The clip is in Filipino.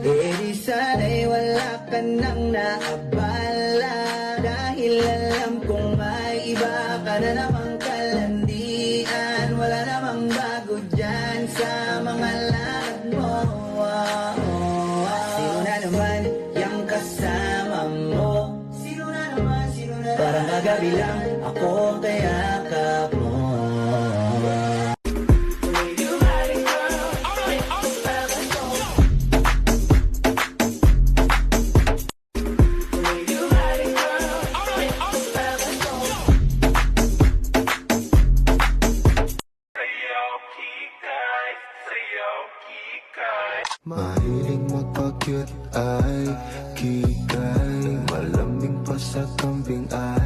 Eh di sana'y wala ka nang naabala, dahil alam kong may iba ka na namang kalandian. Wala namang bago dyan sa mga lakad mo. Sino na naman yung kasama mo? Sino na naman, sino na? Parang kagabi lang ako ang kayakap mo. Mahiling magpa-cute ay kikay, malamig pa sa kambing ay